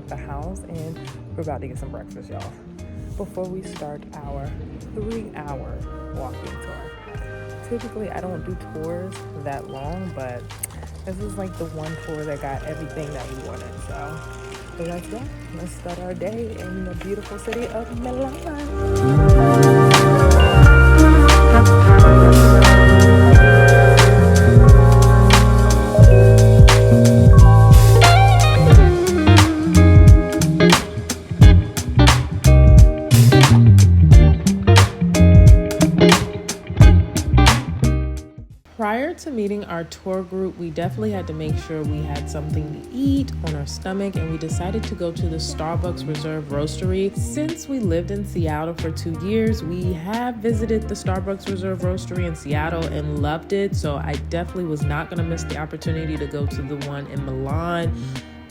out the house and we're about to get some breakfast, y'all, before we start our 3-hour walking tour. Typically, I don't do tours that long, but this is like the one tour that got everything that we wanted. So let's go. Let's start our day in the beautiful city of Milan. Prior to meeting our tour group, we definitely had to make sure we had something to eat on our stomach, and we decided to go to the Starbucks Reserve Roastery. Since we lived in Seattle for 2 years, we have visited the Starbucks Reserve Roastery in Seattle and loved it, so I definitely was not going to miss the opportunity to go to the one in Milan.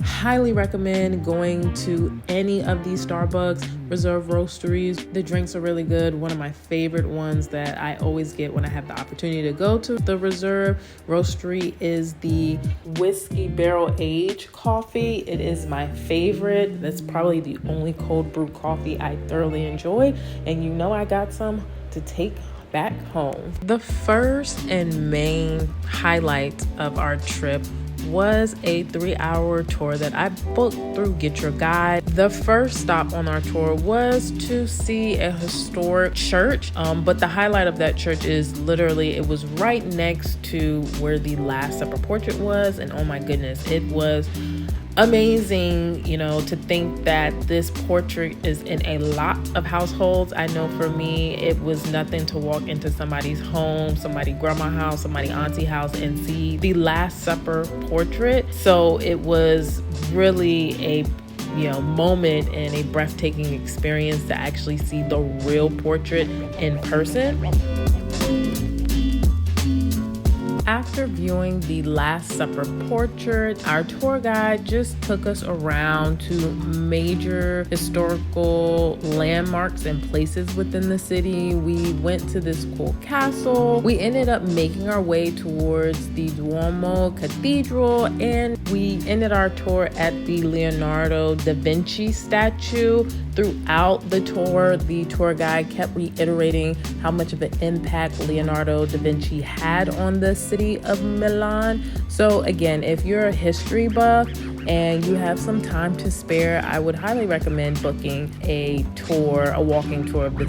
Highly recommend going to any of these Starbucks Reserve Roasteries. The drinks are really good. One of my favorite ones that I always get when I have the opportunity to go to the Reserve Roastery is the whiskey barrel aged coffee. It is my favorite. That's probably the only cold brew coffee I thoroughly enjoy. And you know I got some to take back home. The first and main highlight of our trip was a 3-hour tour that I booked through Get Your Guide. The first stop on our tour was to see a historic church, but the highlight of that church is literally it was right next to where the Last Supper portrait was, and oh my goodness, it was amazing, to think that this portrait is in a lot of households. I know for me, it was nothing to walk into somebody's home, somebody grandma's house, somebody auntie house, and see the Last Supper portrait. So it was really a moment and a breathtaking experience to actually see the real portrait in person. After viewing the Last Supper portrait, our tour guide just took us around to major historical landmarks and places within the city. We went to this cool castle. We ended up making our way towards the Milan Cathedral, and we ended our tour at the Leonardo da Vinci statue. Throughout the tour guide kept reiterating how much of an impact Leonardo da Vinci had on the city of Milan. So again, if you're a history buff and you have some time to spare, I would highly recommend booking a walking tour of the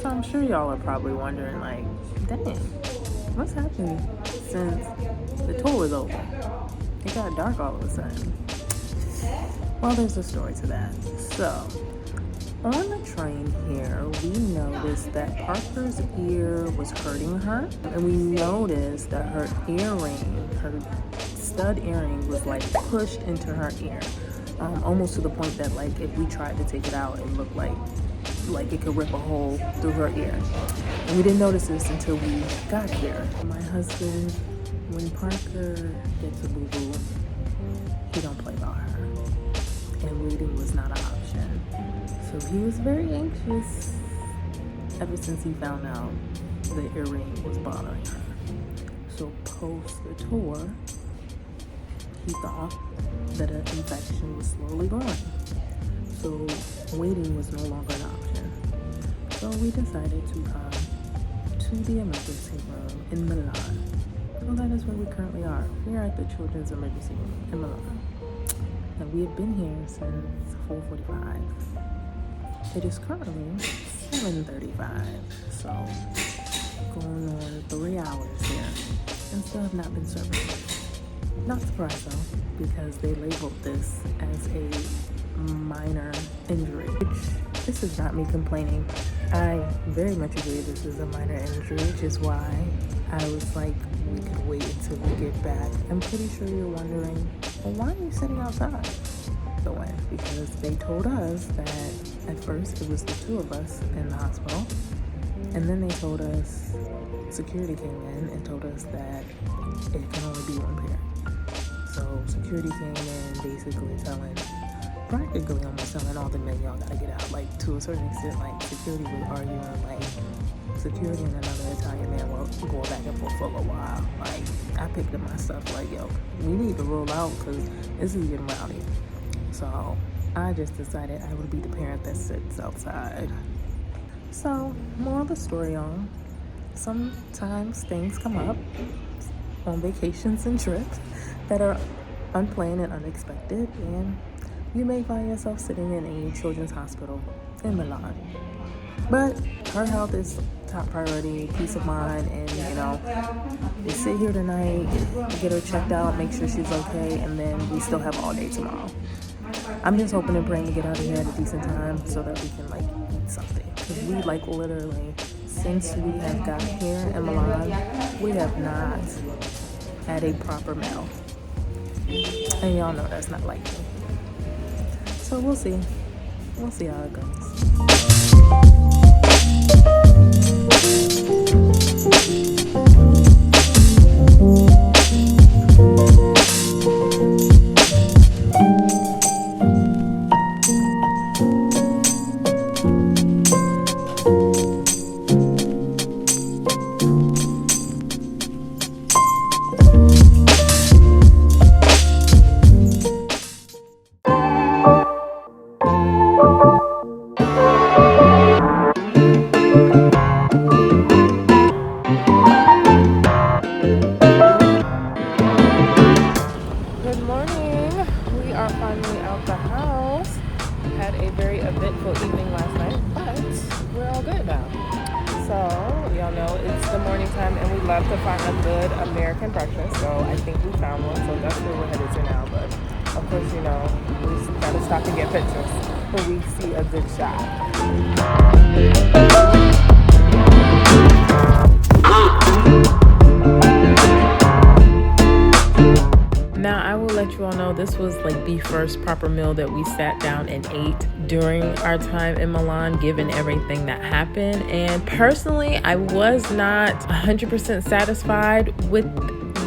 So I'm sure y'all are probably wondering, like, dang, what's happening since the tour was over? It got dark all of a sudden. Well, there's a story to that. So, on the train here, we noticed that Parker's ear was hurting her, and we noticed that her stud earring was like pushed into her ear, almost to the point that like if we tried to take it out, it looked like it could rip a hole through her ear. And we didn't notice this until we got here. My husband, when Parker gets a boo-boo, he don't play about her. And reading was not an option. So he was very anxious ever since he found out the earring was bothering her. So post the tour, he thought that an infection was slowly growing. So waiting was no longer an option. So we decided to come to the emergency room in Milan. So that is where we currently are. We are at the Children's Emergency Room in Milan. And we have been here since 4:45. It is currently 7:35. So going on 3 hours here and still have not been serviced. Not surprised though, because they labeled this as a minor injury, which this is not me complaining. I very much agree this is a minor injury, which is why I was like, we could wait until we get back. I'm pretty sure you're wondering, well, why are you sitting outside? Because they told us that at first it was the two of us in the hospital, and then they told us, security came in and told us that it can only be one parent. So security came in basically practically almost telling all the men, y'all gotta get out. Like, to a certain extent, like, security was arguing, like, security and another Italian man were going back and forth for a while. Like, I picked up my stuff, like, yo, we need to roll out because this is getting rowdy. So I just decided I would be the parent that sits outside. So, more of the story, y'all. Sometimes things come up on vacations and trips that are unplanned and unexpected, and you may find yourself sitting in a children's hospital in Milan. But her health is top priority, peace of mind, and we sit here tonight, get her checked out, make sure she's okay, and then we still have all day tomorrow. I'm just hoping and praying to get out of here at a decent time so that we can eat something. Because we literally, since we have got here in Milan, we have not had a proper meal. And y'all know that's not like me. So we'll see. We'll see how it goes. Good morning. We are finally out the house. Had a very eventful evening last night, but we're all good now. So, y'all know it's the morning time and we love to find a good American breakfast. So I think we found one, so that's where we're headed to now. But of course, we gotta stop and get pictures when we see a good shot. Now, I will let you all know this was the first proper meal that we sat down and ate during our time in Milan, given everything that happened. And personally, I was not 100% satisfied with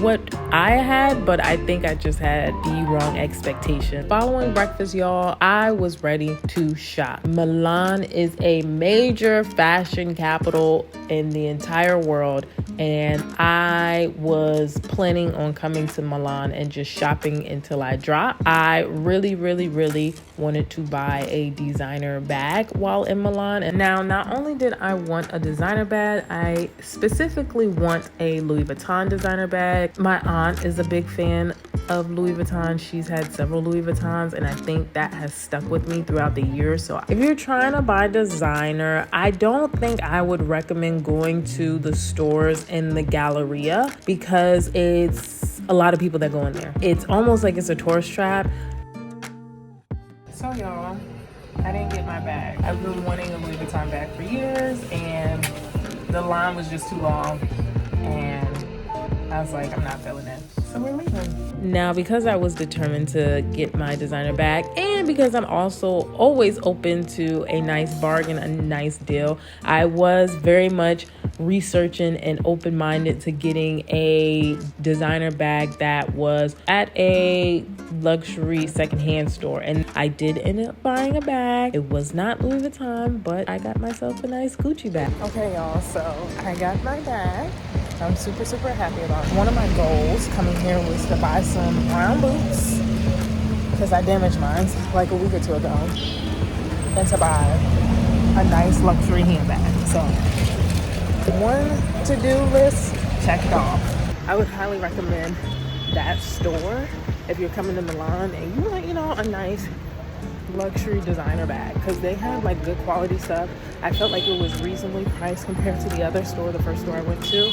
what I had, but I think I just had the wrong expectation. Following breakfast, y'all, I was ready to shop. Milan is a major fashion capital in the entire world, and I was planning on coming to Milan and just shopping until I drop. I really wanted to buy a designer bag while in Milan. And now, not only did I want a designer bag, I specifically want a Louis Vuitton designer bag. My aunt is a big fan of Louis Vuitton. She's had several Louis Vuittons, and I think that has stuck with me throughout the years. So if you're trying to buy designer, I don't think I would recommend going to the stores in the Galleria because it's a lot of people that go in there. It's almost like it's a tourist trap. So y'all, I didn't get my bag. I've been wanting a Louis Vuitton bag for years, and the line was just too long, and I was like, I'm not feeling it. So we're leaving. Now, because I was determined to get my designer bag, and because I'm also always open to a nice bargain, a nice deal, I was very much researching and open-minded to getting a designer bag that was at a luxury secondhand store. And I did end up buying a bag. It was not Louis Vuitton, but I got myself a nice Gucci bag. Okay, y'all, so I got my bag. I'm super happy about it. One of my goals coming here was to buy some brown boots because I damaged mine like a week or two ago, and to buy a nice luxury handbag. So one to-do list checked off. I would highly recommend that store if you're coming to Milan and you want, a nice luxury designer bag, because they have good quality stuff. I felt like it was reasonably priced compared to the other store, the first store I went to.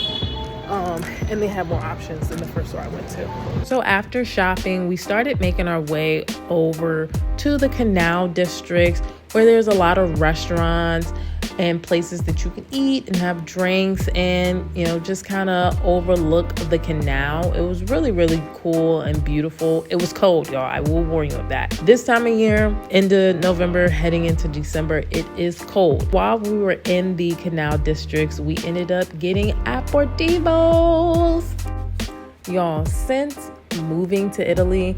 And they have more options than the first store I went to. So after shopping, we started making our way over to the Canal District, where there's a lot of restaurants. and places that you can eat and have drinks and, you know, just kind of overlook the canal. It was really, really cool and beautiful. It was cold, y'all. I will warn you of that. This time of year, into November, heading into December, it is cold. While we were in the canal districts, we ended up getting aperitivo. Y'all, since moving to Italy,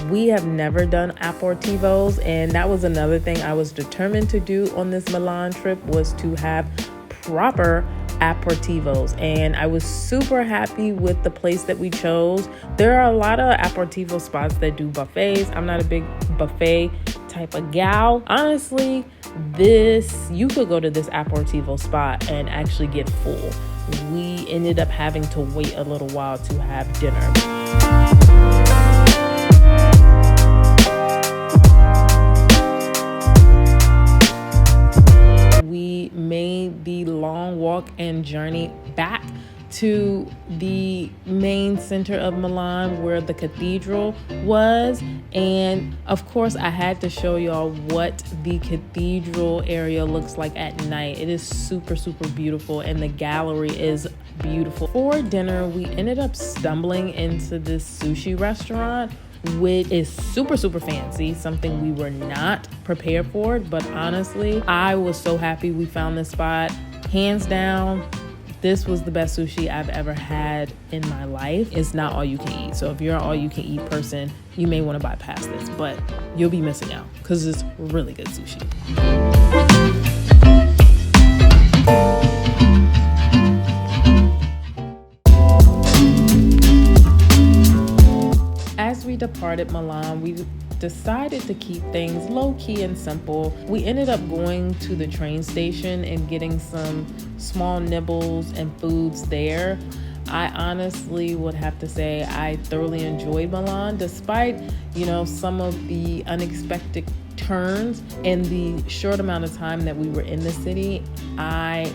we have never done aperitivos, and that was another thing I was determined to do on this Milan trip, was to have proper aperitivos. And I was super happy with the place that we chose. There are a lot of aperitivo spots that do buffets. I'm not a big buffet type of gal. Honestly, you could go to this aperitivo spot and actually get full. We ended up having to wait a little while to have dinner. We made the long walk and journey back to the main center of Milan where the cathedral was. And of course, I had to show y'all what the cathedral area looks like at night. It is super, super beautiful, and the gallery is beautiful. For dinner, we ended up stumbling into this sushi restaurant, which is super, super fancy, something we were not prepared for. But honestly, I was so happy we found this spot. Hands down, this was the best sushi I've ever had in my life. It's not all you can eat. So if you're an all you can eat person, you may want to bypass this, but you'll be missing out because it's really good sushi. As we departed Milan, we decided to keep things low-key and simple. We ended up going to the train station and getting some small nibbles and foods there. I honestly would have to say I thoroughly enjoyed Milan, despite, you know, some of the unexpected turns and the short amount of time that we were in the city. I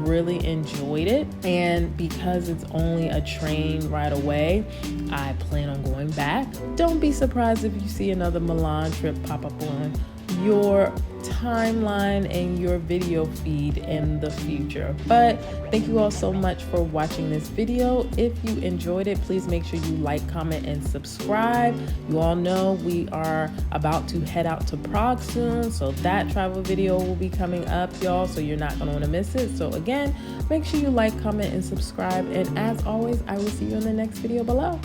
really enjoyed it, and because it's only a train ride away, I plan on going back. Don't be surprised if you see another Milan trip pop up on your timeline and your video feed in the future. But thank you all so much for watching this video. If you enjoyed it, please make sure you like, comment, and subscribe. You all know we are about to head out to Prague soon, so that travel video will be coming up, y'all, so you're not gonna want to miss it. So again, make sure you like, comment, and subscribe, and as always, I will see you in the next video below.